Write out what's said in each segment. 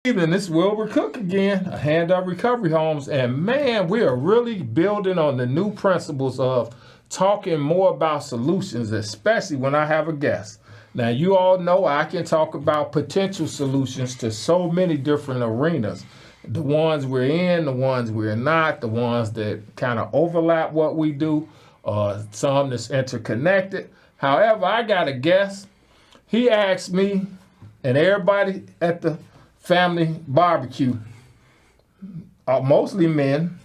Evening, this is Wilbert Cook again, a Hand Up Recovery Homes, and man, we are really building on the new principles of talking more about solutions, especially when I have a guest. Now, you all know I can talk about potential solutions to so many different arenas. The ones we're in, the ones we're not, the ones that kind of overlap what we do, some that's interconnected. However, I got a guest. He asked me and everybody at the family barbecue, mostly men,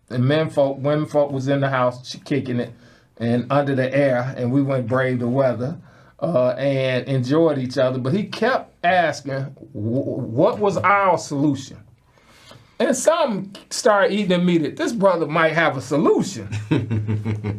and women folk was in the house kicking it and under the air, and we went brave the weather and enjoyed each other. But he kept asking, what was our solution? And some started eating immediate. This brother might have a solution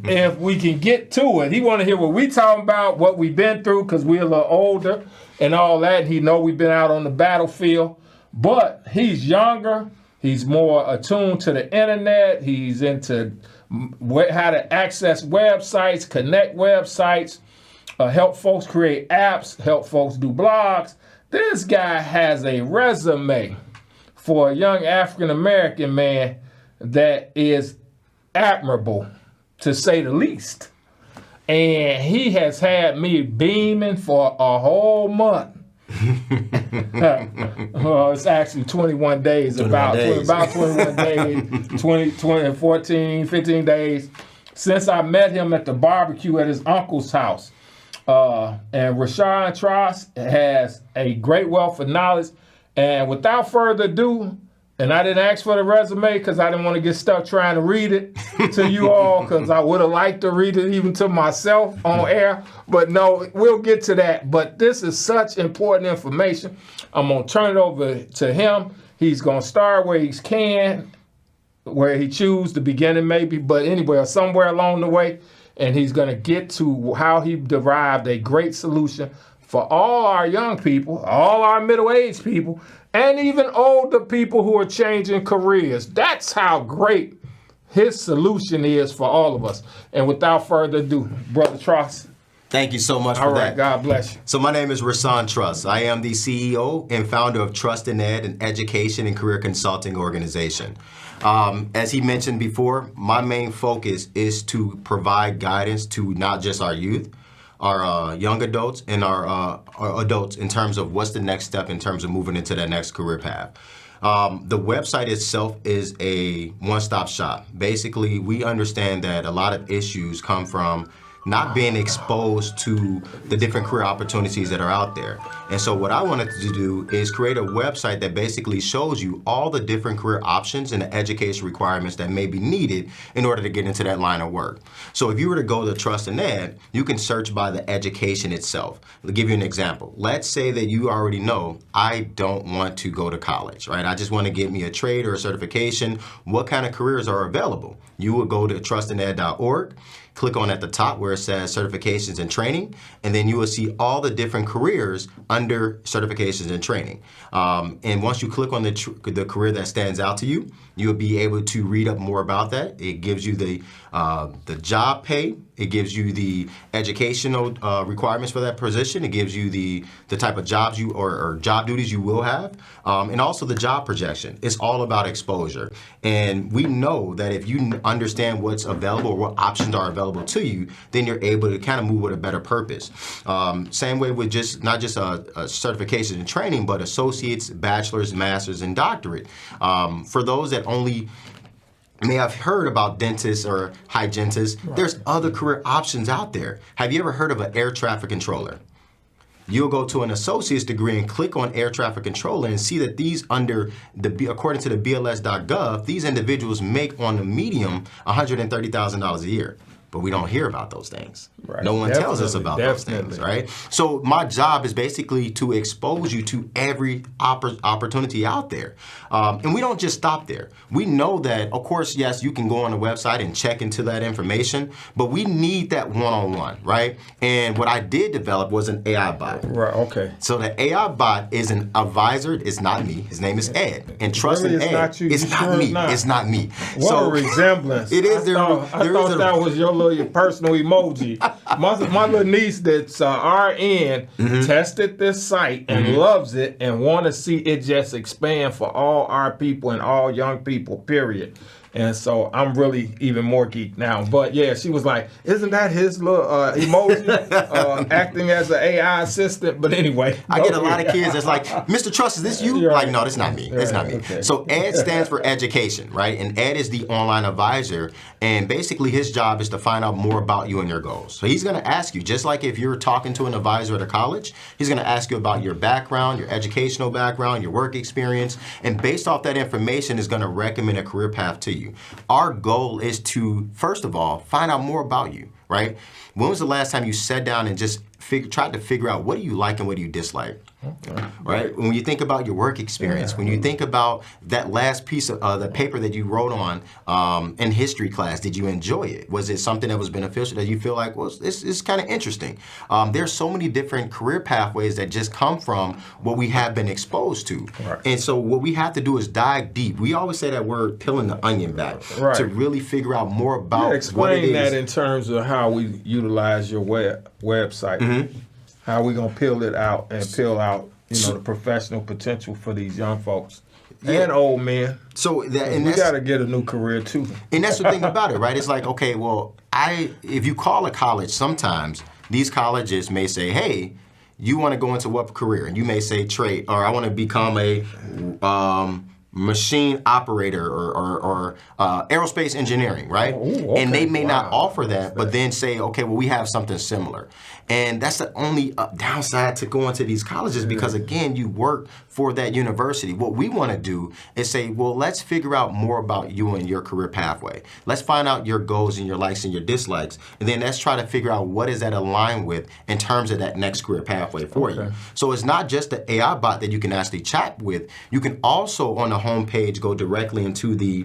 if we can get to it. He want to hear what we talking about, what we've been through, because we're a little older and all that. And he know we've been out on the battlefield, but he's younger. He's more attuned to the internet. He's into how to access websites, connect websites, help folks create apps, help folks do blogs. This guy has a resume for a young African-American man that is admirable, to say the least. And he has had me beaming for a whole month. Well, it's actually 21 days, about 21 days, 14, 15 days since I met him at the barbecue at his uncle's house. And Rason Truss has a great wealth of knowledge. And without further ado, and I didn't ask for the resume because I didn't want to get stuck trying to read it to you all, because I would have liked to read it even to myself on air. But no, we'll get to that. But this is such important information. I'm going to turn it over to him. He's going to start where he can, where he chooses the beginning maybe, but anywhere, somewhere along the way. And he's going to get to how he derived a great solution for all our young people, all our middle-aged people, and even older people who are changing careers. That's how great his solution is for all of us. And without further ado, Brother Truss. Thank you so much for that. All right, God bless you. So my name is Rason Truss. I am the CEO and founder of Trust in Ed, an education and career consulting organization. As he mentioned before, my main focus is to provide guidance to not just our youth, our young adults, and our adults in terms of what's the next step in terms of moving into that next career path. The website itself is a one-stop shop. Basically, we understand that a lot of issues come from not being exposed to the different career opportunities that are out there. And so what I wanted to do is create a website that basically shows you all the different career options and the education requirements that may be needed in order to get into that line of work. So if you were to go to Trust in Ed, you can search by the education itself. I'll give you an example. Let's say that you already know, I don't want to go to college, right? I just want to get me a trade or a certification. What kind of careers are available? You would go to trustined.org, click on at the top where it says certifications and training, and then you will see all the different careers under certifications and training. And once you click on the career that stands out to you, you'll be able to read up more about that. It gives you the job pay. It gives you the educational requirements for that position. It gives you the type of jobs you or job duties you will have, and also the job projection. It's all about exposure. And we know that if you understand what's available or what options are available to you, then you're able to kind of move with a better purpose. Same way with not just certifications and training, but associates, bachelor's, master's, and doctorate. For those that only may have heard about dentists or hygienists, right, there's other career options out there. Have you ever heard of an air traffic controller? You'll go to an associate's degree and click on air traffic controller and see that these according to the BLS.gov, these individuals make on the medium $130,000 a year. but we don't hear about those things. Right. No one tells us Definitely, about those things, right? So my job is basically to expose you to every opportunity out there. And we don't just stop there. We know that, of course, yes, you can go on the website and check into that information, but we need that one-on-one, right? And what I did develop was an AI bot. Right, okay. So the AI bot is an advisor. It's not me. His name is Ed. And trust Really, in it's Ed. not you? It's You not sure me. it's not? It's not me. What a resemblance. It is. I thought that was your little personal emoji. My little niece that's RN tested this site and loves it and want to see it just expand for all our people and all young people, period. And so I'm really even more geek now. But yeah, she was like, isn't that his little emoji acting as an AI assistant? But anyway. I get a lot of kids that's like, Mr. Truss, is this you? Right. Like, no, that's not me. It's not me. Okay. So ED stands for education, right? And ED is the online advisor. And basically his job is to find out more about you and your goals. So he's going to ask you, just like if you're talking to an advisor at a college, he's going to ask you about your background, your educational background, your work experience. And based off that information is going to recommend a career path to you. Our goal is to, first of all, find out more about you, right? When was the last time you sat down and just tried to figure out what do you like and what do you dislike? Okay. Right? When you think about your work experience, when you think about that last piece of the paper that you wrote on in history class, did you enjoy it? Was it something that was beneficial that you feel like, well, it's kind of interesting? There's so many different career pathways that just come from what we have been exposed to. Right. And so what we have to do is dive deep. We always say that word, peeling the onion back, to really figure out more about what it is. Explain that in terms of how we utilize your website. How we gonna peel it out and peel out, the professional potential for these young folks and old men. So we got to get a new career too. And that's the thing about it, right? It's like, okay, well, if you call a college, sometimes these colleges may say, hey, you want to go into what career? And you may say trade, or I want to become a machine operator or aerospace engineering, right? Ooh, okay. And they may not offer that, but then say, okay, well, we have something similar. And that's the only downside to going to these colleges because, again, you work for that university. What we want to do is say, well, let's figure out more about you and your career pathway. Let's find out your goals and your likes and your dislikes. And then let's try to figure out what is that aligned with in terms of that next career pathway for you. So it's not just the AI bot that you can actually chat with. You can also, on the homepage, go directly into the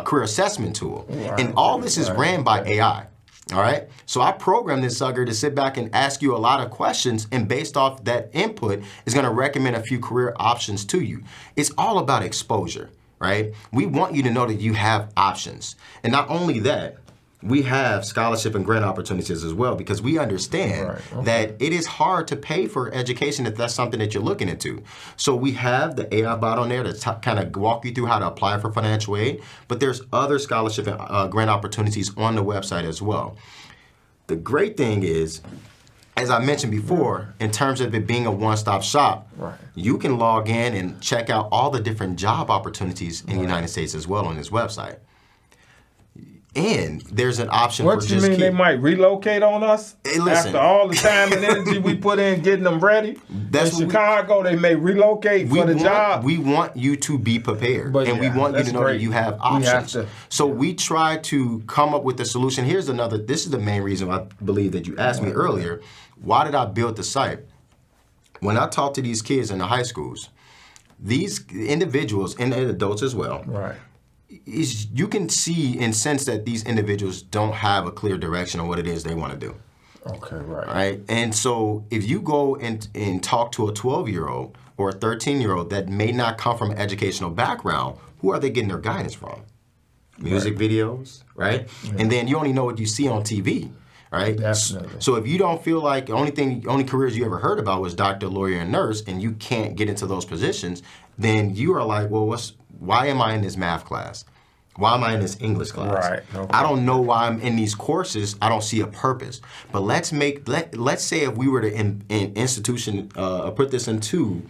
career assessment tool. And all this is ran by AI. All right. So I programmed this sucker to sit back and ask you a lot of questions, and based off that input, is going to recommend a few career options to you. It's all about exposure, right? We want you to know that you have options. And not only that, we have scholarship and grant opportunities as well because we understand that it is hard to pay for education if that's something that you're looking into. So we have the AI bot on there to kind of walk you through how to apply for financial aid, but there's other scholarship and grant opportunities on the website as well. The great thing is, as I mentioned before, in terms of it being a one-stop shop, you can log in and check out all the different job opportunities in the United States as well on this website. And there's an option for just What you mean they might relocate on us? Hey, listen. After all the time and energy we put in getting them ready? In Chicago, they may relocate for the job. We want you to be prepared. And we want you to know that you have options. So we try to come up with a solution. This is the main reason I believe that you asked me earlier, why did I build the site? When I talk to these kids in the high schools, these individuals, and adults as well, you can see and sense that these individuals don't have a clear direction on what it is they want to do. Okay, right. Right? And so if you go and talk to a 12-year-old or a 13-year-old that may not come from an educational background, who are they getting their guidance from? Music videos, right? And then you only know what you see on TV. Right? Definitely. So if you don't feel like the only careers you ever heard about was doctor, lawyer, and nurse, and you can't get into those positions, then you are like, well, why am I in this math class? Why am I in this English class? Right. Okay. I don't know why I'm in these courses. I don't see a purpose. But let's say if we were to put this into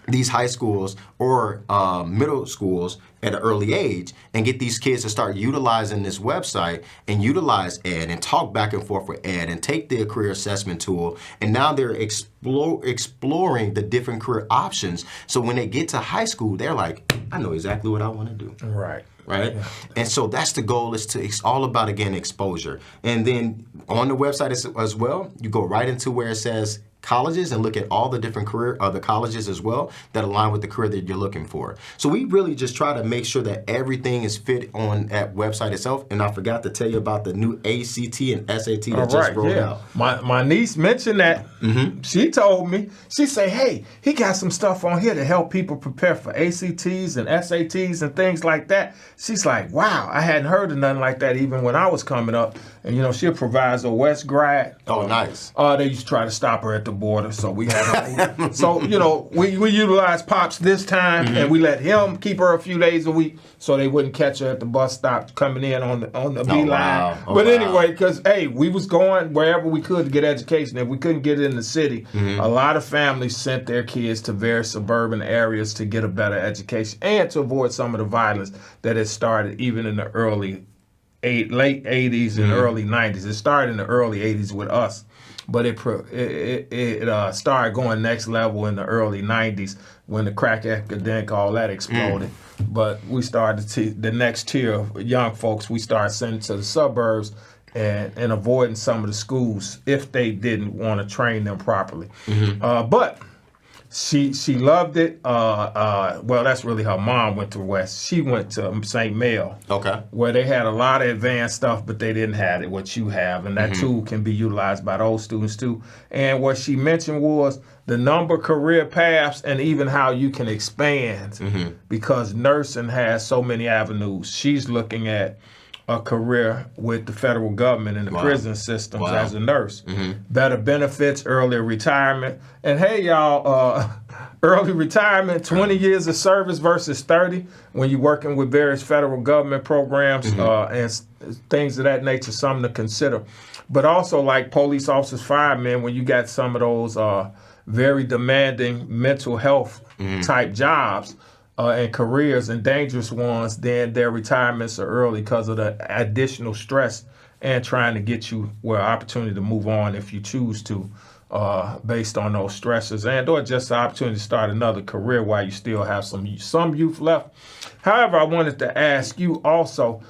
these high schools or middle schools at an early age and get these kids to start utilizing this website and utilize Ed and talk back and forth with Ed and take the career assessment tool. And now they're exploring the different career options. So when they get to high school, they're like, I know exactly what I want to do. Right. Right? Yeah. And so that's the goal, is to, it's all about, again, exposure. And then on the website as well, you go right into where it says colleges and look at all the different the colleges as well that align with the career that you're looking for. So we really just try to make sure that everything is fit on that website itself. And I forgot to tell you about the new ACT and SAT that just rolled out. My niece mentioned that. Mm-hmm. She told me, she said, hey, he got some stuff on here to help people prepare for ACTs and SATs and things like that. She's like, wow, I hadn't heard of nothing like that even when I was coming up. And, you know, she provides a West grad. Oh, nice. They used to try to stop her at the border, so we had so, you know, we utilized Pops this time, mm-hmm. and we let him keep her a few days a week so they wouldn't catch her at the bus stop coming in on the B line. Wow. But anyway, because, hey, we was going wherever we could to get education. If we couldn't get it in the city, mm-hmm. a lot of families sent their kids to very suburban areas to get a better education and to avoid some of the violence that had started even in the late 80s and mm-hmm. early 90s. It started in the early 80s with us, but it started going next level in the early 90s when the crack epidemic, all that exploded. But we started the next tier of young folks, we started sending to the suburbs and avoiding some of the schools if they didn't want to train them properly. Mm-hmm. But she loved it. Well, that's really her mom went to West. She went to St. Mel, okay, where they had a lot of advanced stuff, but they didn't have it, what you have. And that mm-hmm. tool can be utilized by those students too. And what she mentioned was the number of career paths and even how you can expand, mm-hmm. because nursing has so many avenues. She's looking at a career with the federal government and the wow. prison systems wow. as a nurse. Mm-hmm. Better benefits, earlier retirement. And hey, y'all, early retirement, 20 years of service versus 30 when you're working with various federal government programs mm-hmm. And things of that nature, something to consider. But also like police officers, firemen, when you got some of those very demanding mental health mm-hmm. type jobs, and careers and dangerous ones, then their retirements are early because of the additional stress and trying to get you opportunity to move on if you choose to, based on those stresses, and or just the opportunity to start another career while you still have some youth left. However, I wanted to ask you also,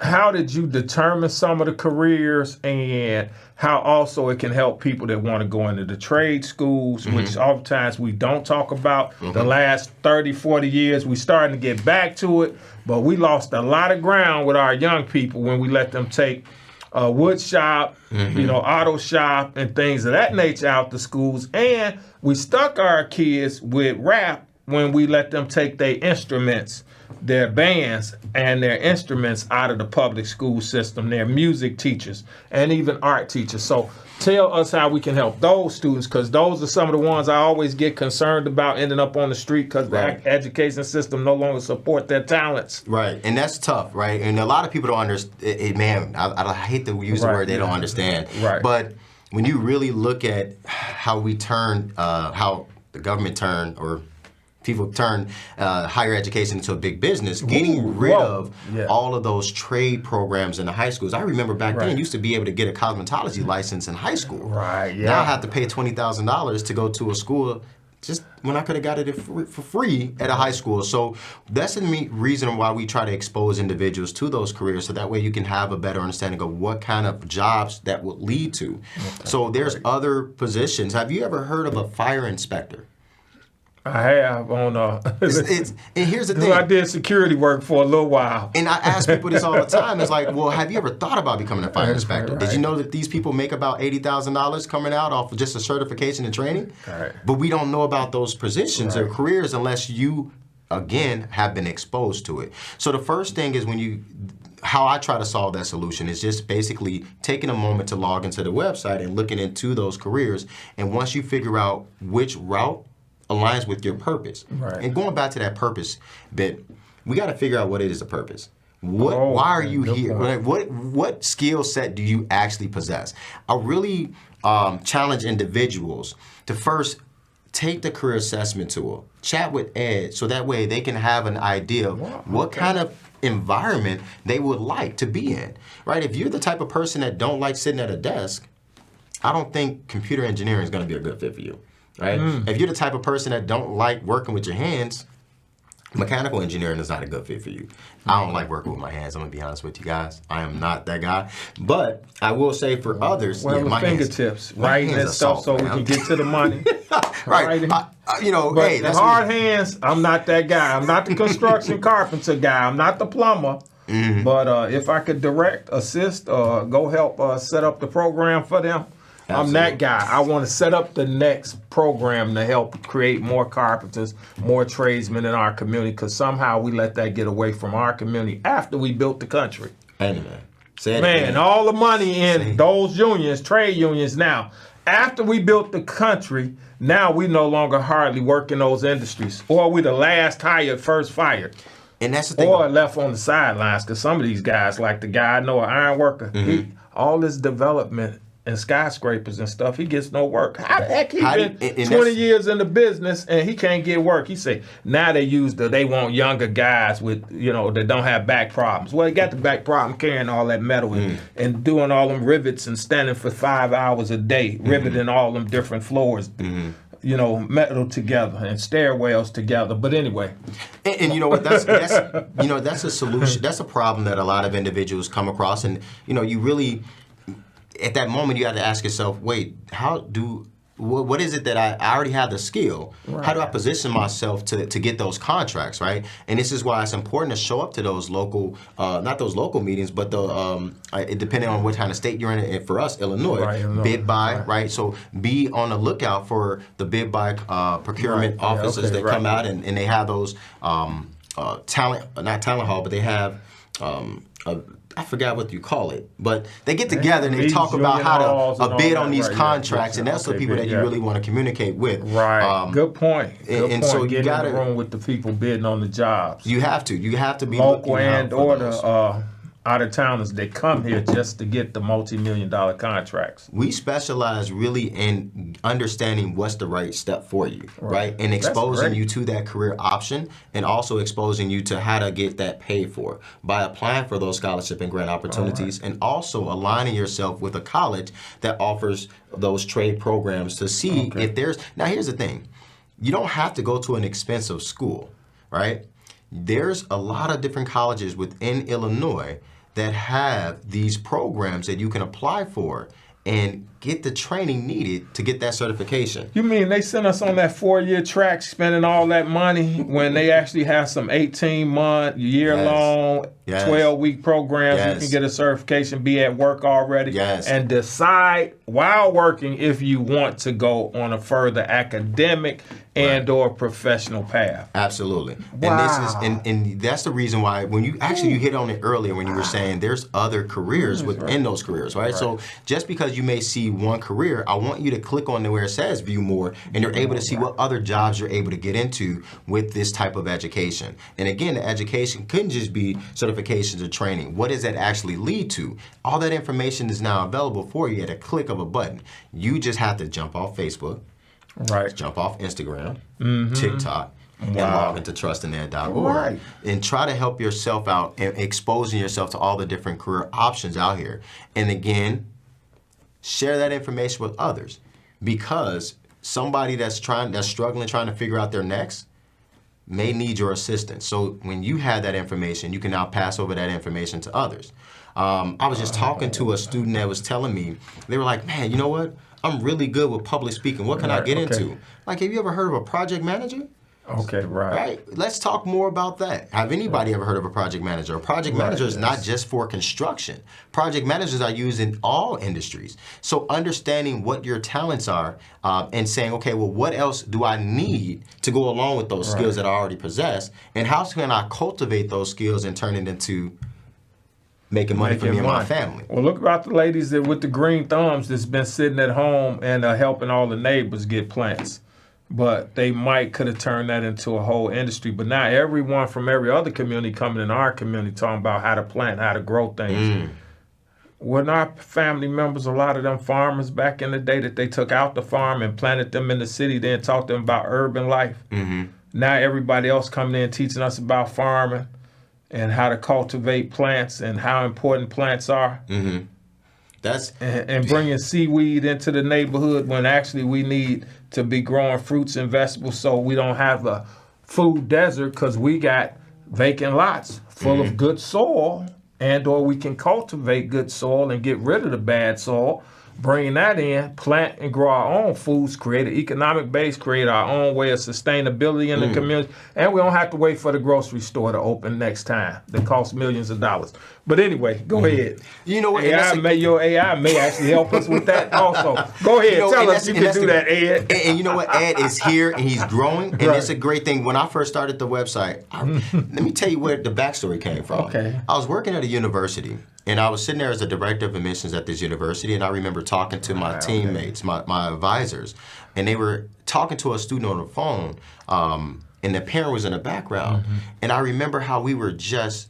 how did you determine some of the careers, and how also it can help people that want to go into the trade schools, mm-hmm. which oftentimes we don't talk about. Mm-hmm. The last 30, 40 years, we're starting to get back to it, but we lost a lot of ground with our young people when we let them take wood shop, mm-hmm. Auto shop and things of that nature out the schools. And we stuck our kids with rap when we let them take their instruments, their bands and their instruments out of the public school system, their music teachers and even art teachers. So tell us how we can help those students, because those are some of the ones I always get concerned about ending up on the street because right. the education system no longer support their talents. Right, and that's tough, right? And a lot of people don't understand, man, I hate to use the right. word they don't understand. Right. But when you really look at how we turn, how the government turned, or people turn higher education into a big business, getting rid of all of those trade programs in the high schools. I remember back then, you used to be able to get a cosmetology license in high school. Right, yeah. Now I have to pay $20,000 to go to a school just when I could have got it for free at a high school. So that's the reason why we try to expose individuals to those careers, so that way you can have a better understanding of what kind of jobs that will lead to. Okay. So there's other positions. Have you ever heard of a fire inspector? I have on and here's the thing. I did security work for a little while. And I ask people this all the time. It's like, well, have you ever thought about becoming a fire inspector? Right. Did you know that these people make about $80,000 coming out off of just a certification and training? Right. But we don't know about those positions or careers unless you, again, have been exposed to it. So the first thing is how I try to solve that solution is just basically taking a moment to log into the website and looking into those careers. And once you figure out which route aligns with your purpose. Right. And going back to that purpose bit, we got to figure out what it is a purpose. Why are you here? What skill set do you actually possess? I really challenge individuals to first take the career assessment tool, chat with Ed, so that way they can have an idea of what kind of environment they would like to be in, right? If you're the type of person that don't like sitting at a desk, I don't think computer engineering is going to be a good fit for you, right? If you're the type of person that don't like working with your hands, mechanical engineering is not a good fit for you. I don't like working with my hands. I'm gonna be honest with you guys. I am not that guy. But I will say for others, well, my fingertips, writing and stuff, so we can get to the money. Right. But hey, the hard hands, I'm not that guy. I'm not the construction carpenter guy. I'm not the plumber. But if I could direct, assist, or go help set up the program for them, I'm that guy. I want to set up the next program to help create more carpenters, more tradesmen in our community, because somehow we let that get away from our community after we built the country. Man, all the money in those unions, trade unions now. After we built the country, now we no longer hardly work in those industries. Or we the last hired, first fired. And that's the thing. Or left on the sidelines, because some of these guys, like the guy I know, an iron worker, all this development and skyscrapers and stuff, he gets no work. How the heck he been 20 years in the business and he can't get work? He say now they want younger guys with, that don't have back problems. Well, he got the back problem carrying all that metal and doing all them rivets and standing for 5 hours a day, riveting all them different floors. Metal together and stairwells together. But anyway, and you know what? That's a solution. That's a problem that a lot of individuals come across, and you really. At that moment, you have to ask yourself, wait, what is it that I already have the skill? Right. How do I position myself to get those contracts, right? And this is why it's important to show up to those local, not those local meetings, but depending on what kind of state you're in. And for us, Illinois, bid buy, right? So be on the lookout for the bid buy procurement officers that come out and they have those not talent hall, but they have I forgot what you call it, but they get together and they talk about how to bid on these contracts, and that's the people that you really want to communicate with. Right. Good point. And so you got to get in the room with the people bidding on the jobs. You have to be local and or the out-of-towners that come here just to get the multi-million-dollar contracts. We specialize really in understanding what's the right step for you, right? And exposing you to that career option, and also exposing you to how to get that paid for by applying for those scholarship and grant opportunities, and also aligning yourself with a college that offers those trade programs to see if there's... Now, here's the thing. You don't have to go to an expensive school, right? There's a lot of different colleges within Illinois that have these programs that you can apply for and get the training needed to get that certification. You mean they sent us on that 4-year track spending all that money when they actually have some 18-month, year-long, 12-week programs you can get a certification, be at work already, and decide while working if you want to go on a further academic and or professional path. Absolutely. Wow. And that's the reason why when you hit on it earlier when you were saying there's other careers within those careers, right? So just because you may see one career, I want you to click on where it says view more, and you're able to see what other jobs you're able to get into with this type of education. And again, the education couldn't just be certifications or training. What does that actually lead to? All that information is now available for you at a click of a button. You just have to jump off Facebook, jump off Instagram, TikTok, and log into trustanded.org and try to help yourself out and exposing yourself to all the different career options out here. And again, share that information with others, because somebody that's struggling, trying to figure out their next may need your assistance. So when you have that information, you can now pass over that information to others. I was just talking to a student that was telling me, they were like, man, you know what? I'm really good with public speaking. What can I get into? Like, have you ever heard of a project manager? Right. Let's talk more about that. Have anybody ever heard of a project manager? A project manager is not just for construction. Project managers are used in all industries. So understanding what your talents are and saying, okay, well, what else do I need to go along with those skills that I already possess? And how can I cultivate those skills and turn it into making money for me and my family? Well, look about the ladies that with the green thumbs that's been sitting at home and helping all the neighbors get plants. But they could have turned that into a whole industry. But now everyone from every other community coming in our community talking about how to plant, how to grow things. when our family members, a lot of them farmers back in the day that they took out the farm and planted them in the city, then taught them about urban life. Now everybody else coming in teaching us about farming and how to cultivate plants and how important plants are. That's and bringing seaweed into the neighborhood when actually we need to be growing fruits and vegetables so we don't have a food desert because we got vacant lots full of good soil, and or we can cultivate good soil and get rid of the bad soil, bring that in, plant and grow our own foods, create an economic base, create our own way of sustainability in the community, and we don't have to wait for the grocery store to open next time. That costs millions of dollars. But anyway, go ahead. You know what? Your AI may actually help us with that also. Go ahead, tell us you can do that, Ed. And you know what? Ed is here and he's growing, and it's a great thing. When I first started the website, let me tell you where the backstory came from. Okay. I was working at a university, and I was sitting there as a director of admissions at this university, and I remember talking to my teammates, my advisors, and they were talking to a student on the phone, and the parent was in the background. And I remember how we were just,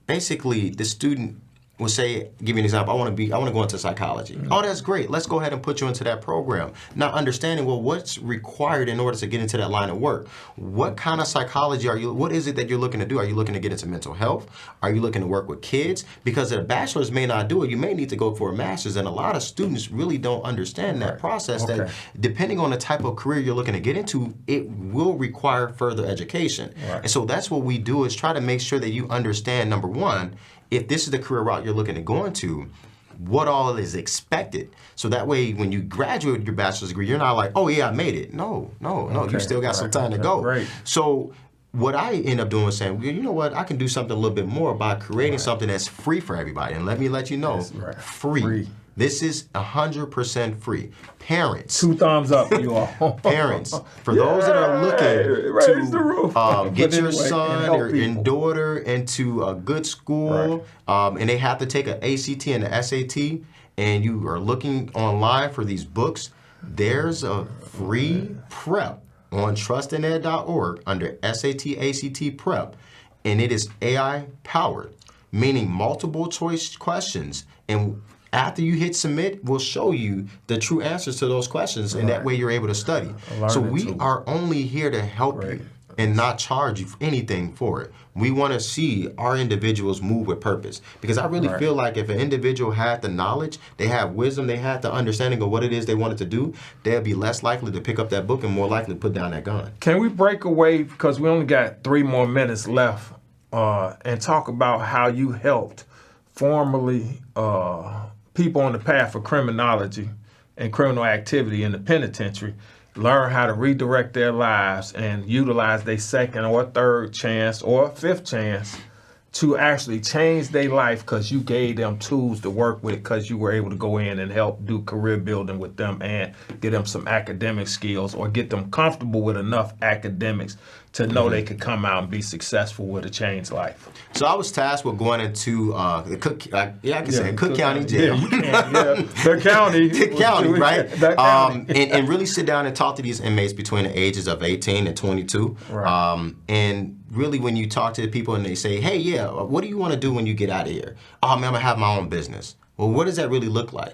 basically, the student would say, give you an example, I want to go into psychology. Oh, that's great. Let's go ahead and put you into that program. Not understanding, well, what's required in order to get into that line of work? What kind of psychology what is it that you're looking to do? Are you looking to get into mental health? Are you looking to work with kids? Because a bachelor's may not do it. You may need to go for a master's, and a lot of students really don't understand that process, that depending on the type of career you're looking to get into, it will require further education. And so that's what we do, is try to make sure that you understand, number one, if this is the career route you're looking to go into, what all is expected. So that way, when you graduate with your bachelor's degree, you're not like, oh yeah, I made it. No, you still got some time to go. Right. So what I end up doing was saying, well, you know what, I can do something a little bit more by creating something that's free for everybody. And let me let you know, free. This is 100% free. Parents. 2 thumbs up, you all. Parents, for those that are looking to get your son or your daughter into a good school, and they have to take an ACT and an SAT, and you are looking online for these books, there's a free prep on trustanded.org under SAT, ACT prep, and it is AI powered, meaning multiple choice questions. And after you hit submit, we'll show you the true answers to those questions, and that way you're able to study. So we are only here to help you and not charge you anything for it. We want to see our individuals move with purpose, because I really feel like if an individual had the knowledge, they have wisdom, they have the understanding of what it is they wanted to do, they'll be less likely to pick up that book and more likely to put down that gun. Can we break away, because we only got 3 more minutes left, and talk about how you helped formerly people on the path of criminology and criminal activity in the penitentiary learn how to redirect their lives and utilize their second or third chance or fifth chance to actually change their life, because you gave them tools to work with, because you were able to go in and help do career building with them and get them some academic skills, or get them comfortable with enough academics to know they could come out and be successful with a changed life. So I was tasked with going into the Cook County jail. The county. The county, right? The county. And really sit down and talk to these inmates between the ages of 18 and 22. And really, when you talk to the people and they say, hey, what do you want to do when you get out of here? Oh, man, I'm going to have my own business. Well, what does that really look like?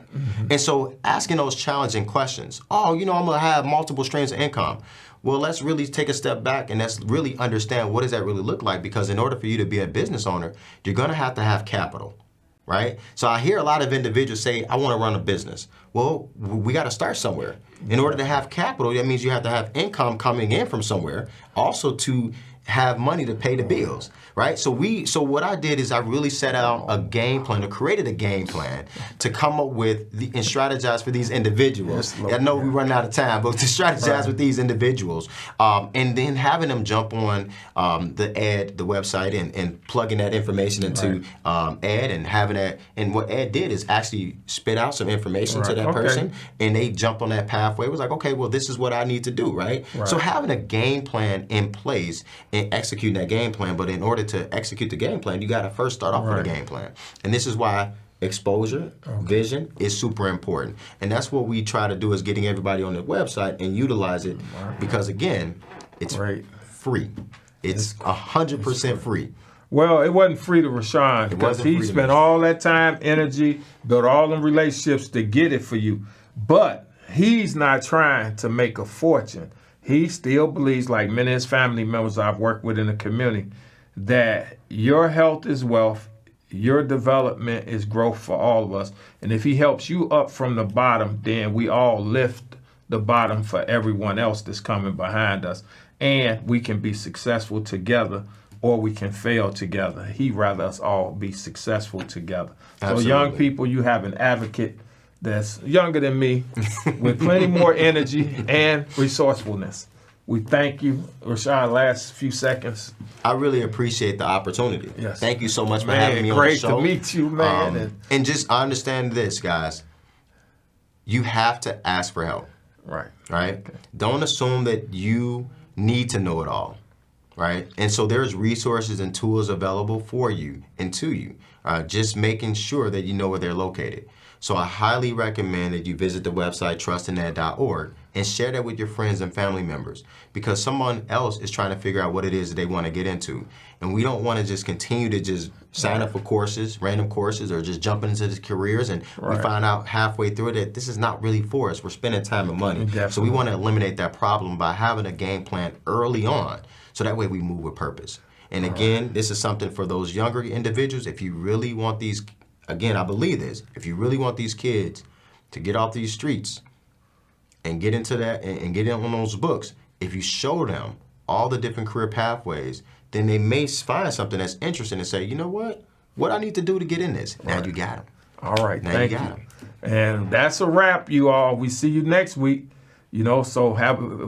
And so asking those challenging questions. Oh, I'm going to have multiple streams of income. Well, let's really take a step back and let's really understand, what does that really look like? Because in order for you to be a business owner, you're going to have capital, right? So I hear a lot of individuals say, I want to run a business. Well, we got to start somewhere. In order to have capital, that means you have to have income coming in from somewhere, also to have money to pay the bills, right? So what I did is I really set out a game plan, or created a game plan to come up with and strategize for these individuals. I know we're running out of time, but to strategize with these individuals, and then having them jump on the website and plugging that information into Ed, and having that. And what Ed did is actually spit out some information to that person, and they jumped on that pathway. It was like, okay, well, this is what I need to do, right? So having a game plan in place and executing that game plan, but in order to execute the game plan, you got to first start off with a game plan. And this is why exposure, vision is super important. And that's what we try to do, is getting everybody on the website and utilize it, because again, it's free. It's 100% free. Well, it wasn't free to Rashawn because wasn't he free to spent me. all that time, energy, built all them relationships to get it for you. But he's not trying to make a fortune. He still believes, like many of his family members I've worked with in the community, that your health is wealth, your development is growth for all of us. And if he helps you up from the bottom, then we all lift the bottom for everyone else that's coming behind us. And we can be successful together, or we can fail together. He'd rather us all be successful together. Absolutely. So young people, you have an advocate that's younger than me with plenty more energy and resourcefulness. We thank you. Rashawn, last few seconds. I really appreciate the opportunity. Yes. Thank you so much for Man, having me on the great show. to meet you, man. And just understand this, guys. You have to ask for help, Right. right? Okay. Don't assume that you need to know it all, right? And so there's resources and tools available for you and to you. Just making sure that you know where they're located. So I highly recommend that you visit the website trustanded.org and share that with your friends and family members, because someone else is trying to figure out what it is that they want to get into. And we don't want to just continue to just sign up for courses, random courses, or just jump into these careers and we find out halfway through it that this is not really for us. We're spending time and money. Definitely. So we want to eliminate that problem by having a game plan early on, so that way we move with purpose. And again, this is something for those younger individuals. If you really want these, again, I believe this, if you really want these kids to get off these streets and get into that and get in on those books, if you show them all the different career pathways, then they may find something that's interesting and say, you know what I need to do to get in this? Now you got them. All right, Now thank you you. got 'em. And that's a wrap, you all. We see you next week. So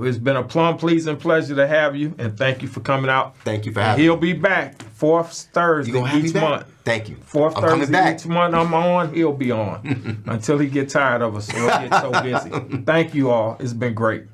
it's been a plum pleasing pleasure to have you, and thank you for coming out. Thank you for And having he'll me. be back fourth Thursday You gonna have me each back? month. Thank you. Fourth I'm coming Thursday back. each month I'm on, he'll be on until he get tired of us or get so busy. Thank you all. It's been great.